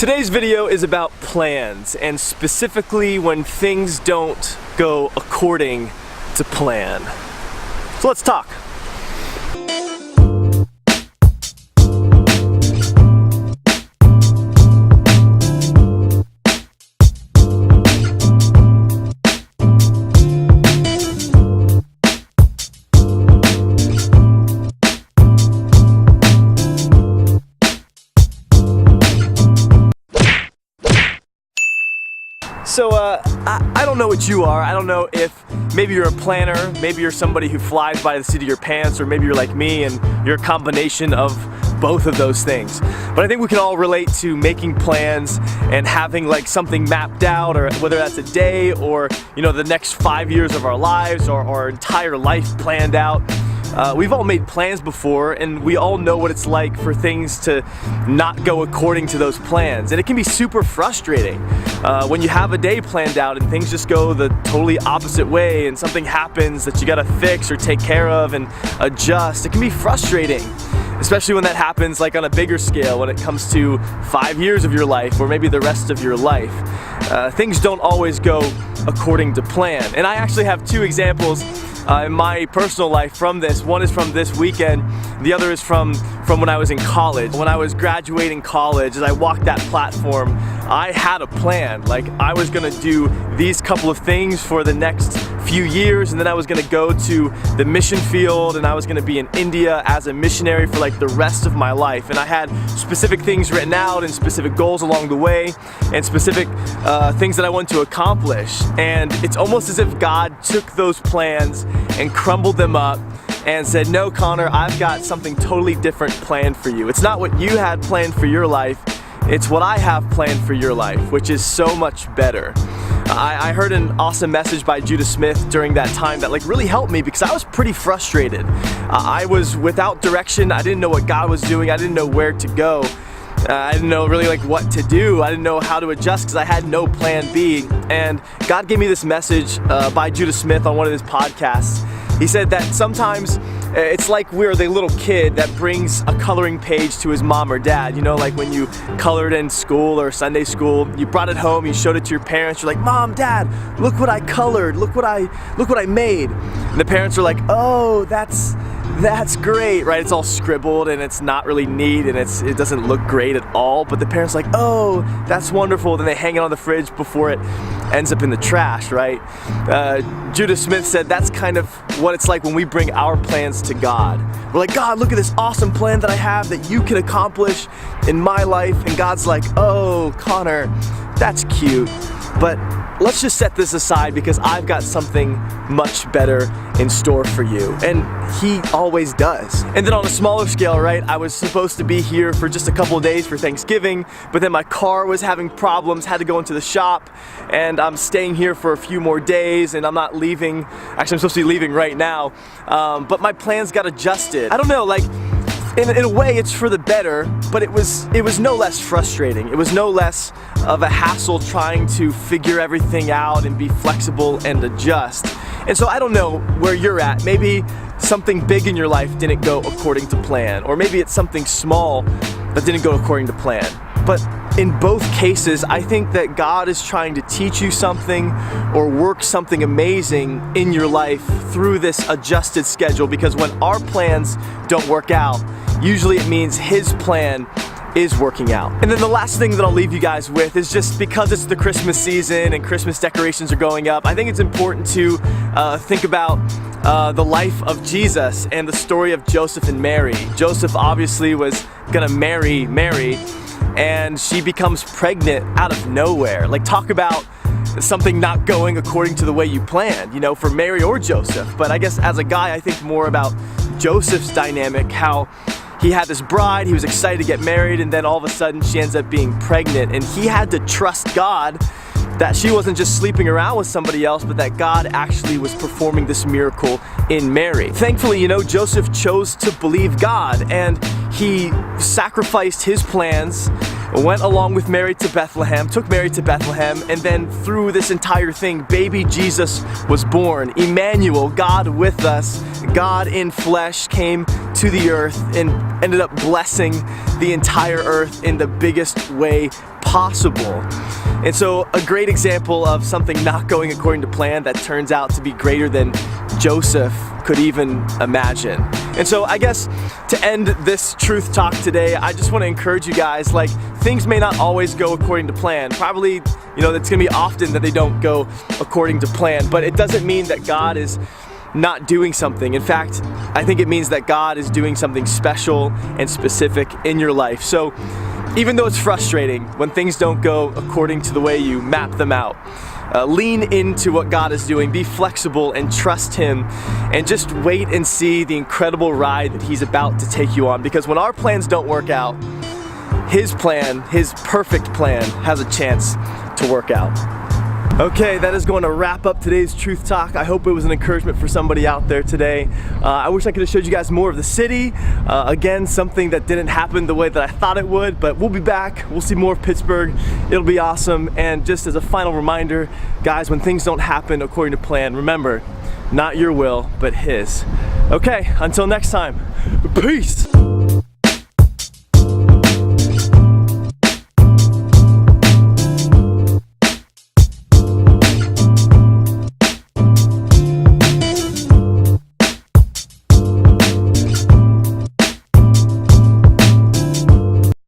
Today's video is about plans, and specifically when things don't go according to plan. So let's talk. So I don't know what you are. I don't know if maybe you're a planner, maybe you're somebody who flies by the seat of your pants, or maybe you're like me and you're a combination of both of those things. But I think we can all relate to making plans and having like something mapped out, or whether that's a day or the next 5 years of our lives or our entire life planned out. We've all made plans before, and we all know what it's like for things to not go according to those plans. And it can be super frustrating when you have a day planned out and things just go the totally opposite way, and something happens that you gotta fix or take care of and adjust. It can be frustrating, especially when that happens like on a bigger scale, when it comes to 5 years of your life or maybe the rest of your life. Things don't always go according to plan. And I actually have two examples in my personal life from this. One is from this weekend, the other is from when I was in college. When I was graduating college, as I walked that platform, I had a plan. Like, I was gonna do these couple of things for the next few years, and then I was gonna go to the mission field, and I was gonna be in India as a missionary for like the rest of my life. And I had specific things written out and specific goals along the way, and specific things that I wanted to accomplish. And it's almost as if God took those plans and crumbled them up and said, "No, Connor, I've got something totally different planned for you. It's not what you had planned for your life, it's what I have planned for your life, which is so much better." I heard an awesome message by Judah Smith during that time that like really helped me, because I was pretty frustrated. I was without direction. I didn't know what God was doing. I didn't know where to go. I didn't know really like what to do. I didn't know how to adjust because I had no plan B. And God gave me this message by Judah Smith on one of his podcasts. He said that sometimes it's like we're the little kid that brings a coloring page to his mom or dad. Like when you colored in school or Sunday school, you brought it home, you showed it to your parents, you're like, "Mom, Dad, look what I colored, look what I made." And the parents are like, "Oh, that's great," right? It's all scribbled and it's not really neat and it doesn't look great at all. But the parents are like, "Oh, that's wonderful." Then they hang it on the fridge before it ends up in the trash, right? Judah Smith said that's kind of what it's like when we bring our plans to God. We're like, "God, look at this awesome plan that I have that you can accomplish in my life." And God's like, "Oh, Connor, that's cute, but let's just set this aside because I've got something much better in store for you." And he always does. And then on a smaller scale, right, I was supposed to be here for just a couple of days for Thanksgiving, but then my car was having problems, had to go into the shop, and I'm staying here for a few more days, and I'm not leaving. Actually, I'm supposed to be leaving right now, but my plans got adjusted. I don't know, like, in a way it's for the better, but it was no less frustrating. It was no less of a hassle trying to figure everything out and be flexible and adjust. And so I don't know where you're at. Maybe something big in your life didn't go according to plan, or maybe it's something small that didn't go according to plan. But in both cases, I think that God is trying to teach you something or work something amazing in your life through this adjusted schedule, because when our plans don't work out, usually it means His plan is working out. And then the last thing that I'll leave you guys with is, just because it's the Christmas season and Christmas decorations are going up, I think it's important to think about the life of Jesus and the story of Joseph and Mary. Joseph obviously was gonna marry Mary, and she becomes pregnant out of nowhere. Like, talk about something not going according to the way you planned, for Mary or Joseph. But I guess as a guy, I think more about Joseph's dynamic, how he had this bride, he was excited to get married, and then all of a sudden she ends up being pregnant, and he had to trust God that she wasn't just sleeping around with somebody else, but that God actually was performing this miracle in Mary. Thankfully, Joseph chose to believe God, and he sacrificed his plans went along with Mary to Bethlehem, took Mary to Bethlehem, and then through this entire thing, baby Jesus was born. Emmanuel, God with us, God in flesh, came to the earth and ended up blessing the entire earth in the biggest way possible. And so a great example of something not going according to plan that turns out to be greater than Joseph could even imagine. And so I guess to end this truth talk today, I just want to encourage you guys, like, things may not always go according to plan. Probably, you know, it's going to be often that they don't go according to plan, but it doesn't mean that God is not doing something. In fact, I think it means that God is doing something special and specific in your life. So even though it's frustrating when things don't go according to the way you map them out, lean into what God is doing, be flexible and trust Him, and just wait and see the incredible ride that He's about to take you on. Because when our plans don't work out, His plan, His perfect plan, has a chance to work out. Okay, that is going to wrap up today's Truth Talk. I hope it was an encouragement for somebody out there today. I wish I could have showed you guys more of the city. Again, something that didn't happen the way that I thought it would, but we'll be back. We'll see more of Pittsburgh. It'll be awesome. And just as a final reminder, guys, when things don't happen according to plan, remember, not your will, but His. Okay, until next time, peace.